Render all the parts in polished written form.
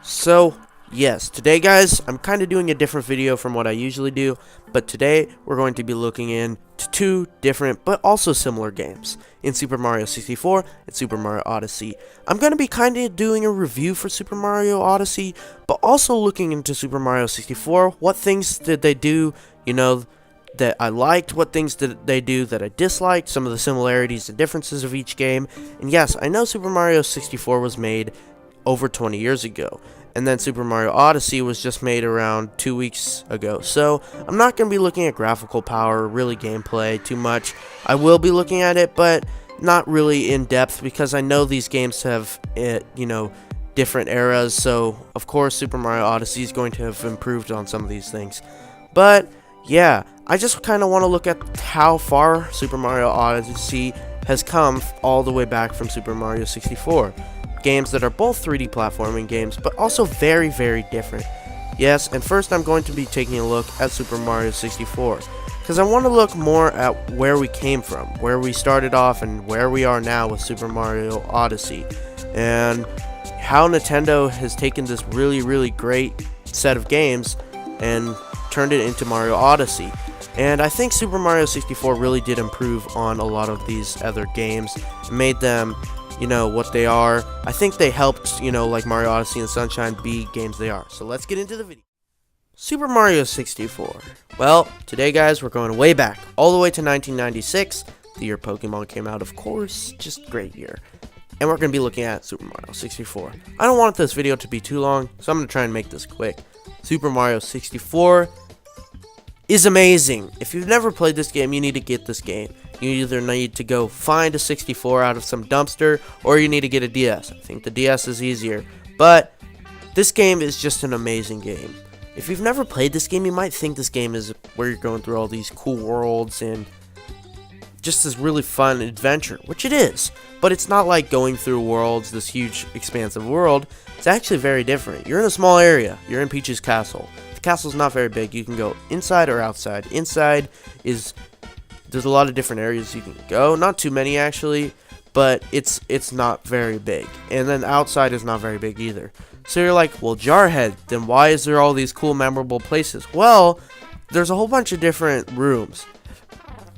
So, yes, today guys, I'm kind of doing a different video from what I usually do, but today we're going to be looking into two different but also similar games, in Super Mario 64 and Super Mario Odyssey. I'm going to be kind of doing a review for Super Mario Odyssey, but also looking into Super Mario 64, what things did they do, that I liked, what things did they do that I disliked, some of the similarities and differences of each game. And yes, I know Super Mario 64 was made over 20 years ago, and then Super Mario Odyssey was just made around 2 weeks ago, so I'm not going to be looking at graphical power, really gameplay too much. I will be looking at it, but not really in depth, because I know these games have, different eras, so of course Super Mario Odyssey is going to have improved on some of these things. But yeah, I just kind of want to look at how far Super Mario Odyssey has come all the way back from Super Mario 64. Games that are both 3D platforming games, but also very, very different. Yes, and first I'm going to be taking a look at Super Mario 64, because I want to look more at where we came from, where we started off, and where we are now with Super Mario Odyssey, and how Nintendo has taken this really, really great set of games and turned it into Mario Odyssey. And I think Super Mario 64 really did improve on a lot of these other games, and made them what they are. I think they helped, like Mario Odyssey and Sunshine be games they are. So let's get into the video. Super Mario 64. Well, today guys, we're going way back, all the way to 1996, the year Pokemon came out, of course, just great year. And we're going to be looking at Super Mario 64. I don't want this video to be too long, so I'm going to try and make this quick. Super Mario 64 is amazing. If you've never played this game, you need to get this game. You either need to go find a 64 out of some dumpster, or you need to get a DS. I think the DS is easier, but this game is just an amazing game. If you've never played this game, you might think this game is where you're going through all these cool worlds and just this really fun adventure, which it is, but it's not like going through worlds, this huge expansive world. It's actually very different. You're in a small area. You're in Peach's castle. The castle's not very big. You can go inside or outside. Inside is... there's a lot of different areas you can go, not too many actually, but it's not very big. And then outside is not very big either. So you're like, well, Jarhead, then why is there all these cool, memorable places? Well, there's a whole bunch of different rooms,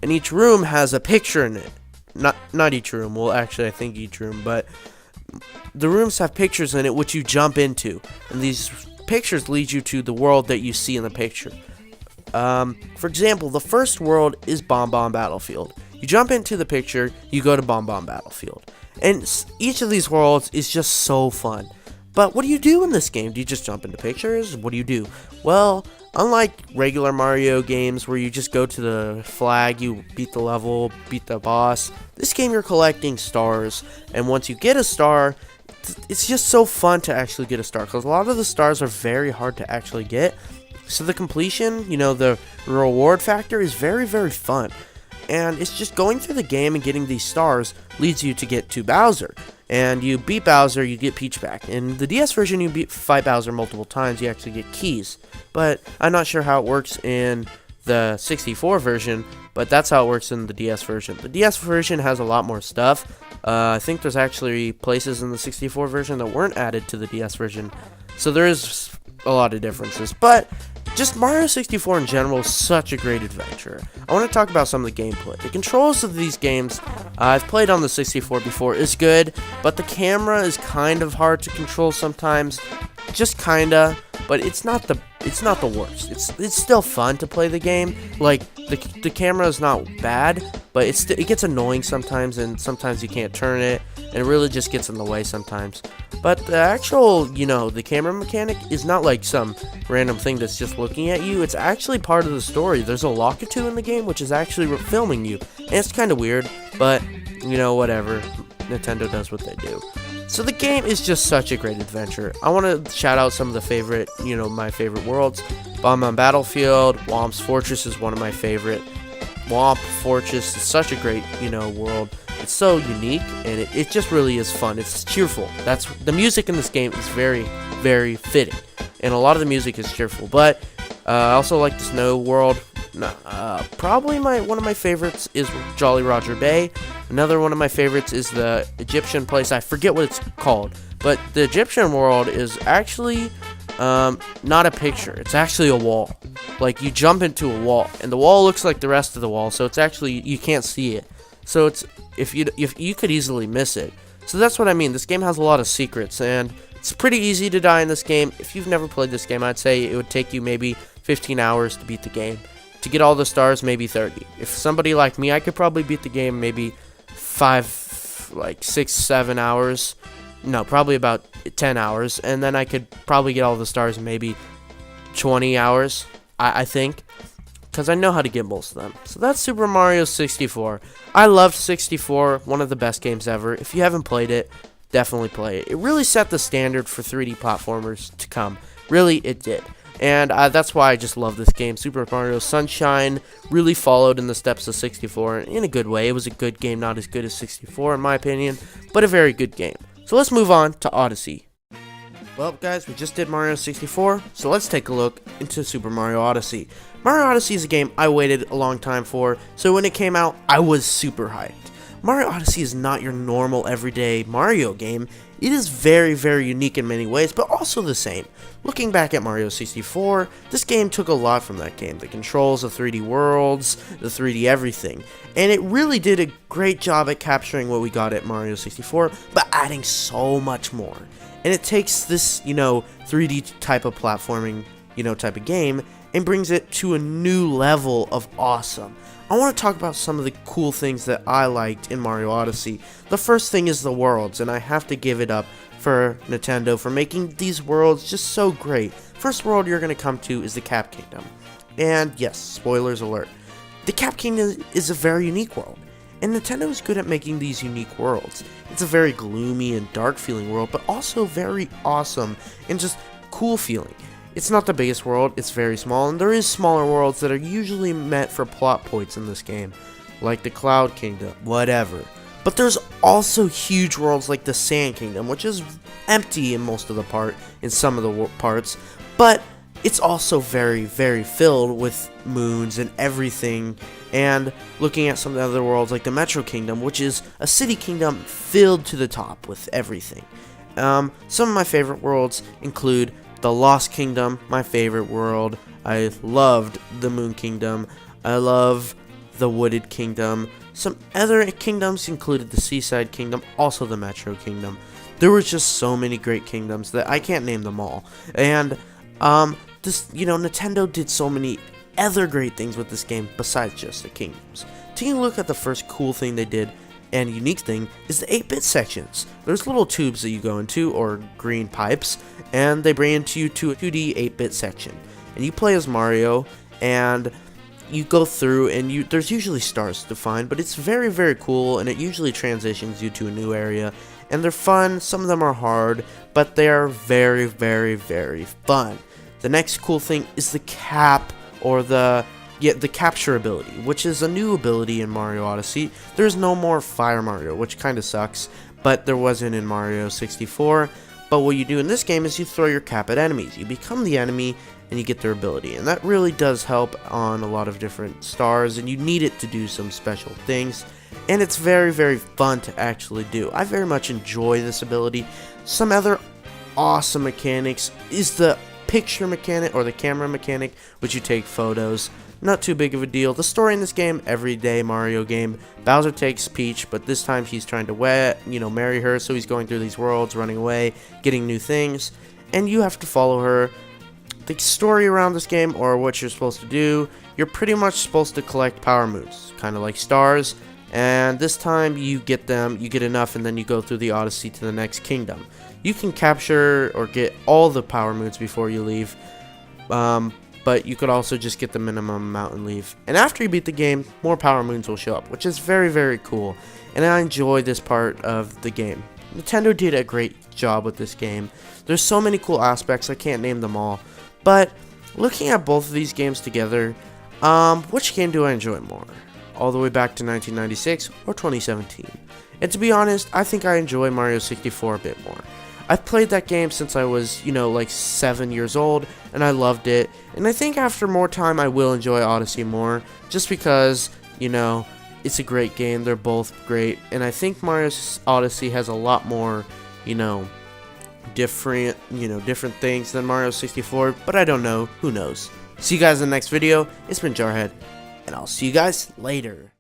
and each room has a picture in it. Not each room, well, actually I think each room, but the rooms have pictures in it which you jump into, and these pictures lead you to the world that you see in the picture. For example, the first world is Bomb Bomb Battlefield. You jump into the picture, you go to Bomb Bomb Battlefield. And each of these worlds is just so fun. But what do you do in this game? Do you just jump into pictures? What do you do? Well, unlike regular Mario games where you just go to the flag, you beat the level, beat the boss, this game you're collecting stars. And once you get a star, it's just so fun to actually get a star, because a lot of the stars are very hard to actually get. So the completion, the reward factor is very, very fun. And it's just going through the game and getting these stars leads you to get to Bowser. And you beat Bowser, you get Peach back. In the DS version, you fight Bowser multiple times, you actually get keys. But I'm not sure how it works in the 64 version, but that's how it works in the DS version. The DS version has a lot more stuff. I think there's actually places in the 64 version that weren't added to the DS version. So there is a lot of differences. But just Mario 64 in general is such a great adventure. I want to talk about some of the gameplay. The controls of these games, I've played on the 64 before, is good, but the camera is kind of hard to control sometimes. Just kinda, but it's not the worst. It's still fun to play the game. Like the camera is not bad, but it gets annoying sometimes, and sometimes you can't turn it, and it really just gets in the way sometimes. But the actual, the camera mechanic is not like some random thing that's just looking at you. It's actually part of the story. There's a Lockatoo in the game, which is actually filming you, and it's kind of weird, but whatever. Nintendo does what they do. So the game is just such a great adventure. I want to shout out some of the favorite, my favorite worlds. Bomb Bomb Battlefield, Whomp's Fortress is one of my favorite. Whomp Fortress is such a great, world. It's so unique, and it just really is fun. It's cheerful. The music in this game is very, very fitting, and a lot of the music is cheerful. But I also like the Snow World. Probably one of my favorites is Jolly Roger Bay. Another one of my favorites is the Egyptian place. I forget what it's called, But the Egyptian world is actually not a picture. It's actually a wall. Like, you jump into a wall, and the wall looks like the rest of the wall, so it's actually, you can't see it. So it's, if you could easily miss it. So that's what I mean. This game has a lot of secrets, and it's pretty easy to die in this game. If you've never played this game, I'd say it would take you maybe 15 hours to beat the game. To get all the stars, maybe 30. If somebody like me, I could probably beat the game maybe 6, 7 hours. No, probably about 10 hours. And then I could probably get all the stars in maybe 20 hours, I think. Because I know how to get most of them. So that's Super Mario 64. I loved 64, one of the best games ever. If you haven't played it, definitely play it. It really set the standard for 3D platformers to come. Really, it did. And that's why I just love this game. Super Mario Sunshine really followed in the steps of 64 in a good way. It was a good game, not as good as 64 in my opinion, but a very good game. So let's move on to Odyssey. Well, guys, we just did Mario 64, so let's take a look into Super Mario Odyssey. Mario Odyssey is a game I waited a long time for, so when it came out, I was super hyped. Mario Odyssey is not your normal everyday Mario game. It is very, very unique in many ways, but also the same. Looking back at Mario 64, this game took a lot from that game. The controls, the 3D worlds, the 3D everything. And it really did a great job at capturing what we got at Mario 64, but adding so much more. And it takes this, 3D type of platforming, type of game, and brings it to a new level of awesome. I want to talk about some of the cool things that I liked in Mario Odyssey. The first thing is the worlds, and I have to give it up for Nintendo for making these worlds just so great. First world you're going to come to is the Cap Kingdom. And yes, spoilers alert. The Cap Kingdom is a very unique world, and Nintendo is good at making these unique worlds. It's a very gloomy and dark feeling world, but also very awesome and just cool feeling. It's not the biggest world, it's very small, and there is smaller worlds that are usually meant for plot points in this game, like the Cloud Kingdom, whatever. But there's also huge worlds like the Sand Kingdom, which is empty in most of the in some of the parts, but it's also very, very filled with moons and everything. And looking at some of the other worlds like the Metro Kingdom, which is a city kingdom filled to the top with everything. Some of my favorite worlds include the Lost Kingdom, my favorite world. I loved the Moon Kingdom. I love the Wooded Kingdom. Some other kingdoms included the Seaside Kingdom, also the Metro Kingdom. There were just so many great kingdoms that I can't name them all. And Nintendo did so many other great things with this game besides just the kingdoms. Taking a look at the first cool thing they did and unique thing is the 8-bit sections. There's little tubes that you go into, or green pipes, and they bring you to a 2D 8-bit section. And you play as Mario, and you go through, and there's usually stars to find, but it's very, very cool, and it usually transitions you to a new area. And they're fun, some of them are hard, but they are very, very, very fun. The next cool thing is the cap, or the capture ability, which is a new ability in Mario Odyssey. There's no more Fire Mario, which kind of sucks, but there wasn't in Mario 64. But what you do in this game is you throw your cap at enemies. You become the enemy, and you get their ability. And that really does help on a lot of different stars, and you need it to do some special things. And it's very, very fun to actually do. I very much enjoy this ability. Some other awesome mechanics is the picture mechanic, or the camera mechanic, which you take photos. Not too big of a deal. The story in this game, everyday Mario game, Bowser takes Peach, but this time he's trying to marry her, so he's going through these worlds, running away, getting new things, and you have to follow her. The story around this game, or what you're supposed to do, you're pretty much supposed to collect power moons, kind of like stars, and this time you get enough, and then you go through the Odyssey to the next kingdom. You can capture or get all the power moons before you leave, but you could also just get the minimum amount and leave. And after you beat the game, more power moons will show up, which is very, very cool, and I enjoy this part of the game. Nintendo did a great job with this game. There's so many cool aspects, I can't name them all, but looking at both of these games together, which game do I enjoy more? All the way back to 1996 or 2017? And to be honest, I think I enjoy Mario 64 a bit more. I've played that game since I was, 7 years old, and I loved it. And I think after more time, I will enjoy Odyssey more, just because, it's a great game. They're both great, and I think Mario Odyssey has a lot more, different, different things than Mario 64, but I don't know. Who knows? See you guys in the next video. It's been Jarhead, and I'll see you guys later.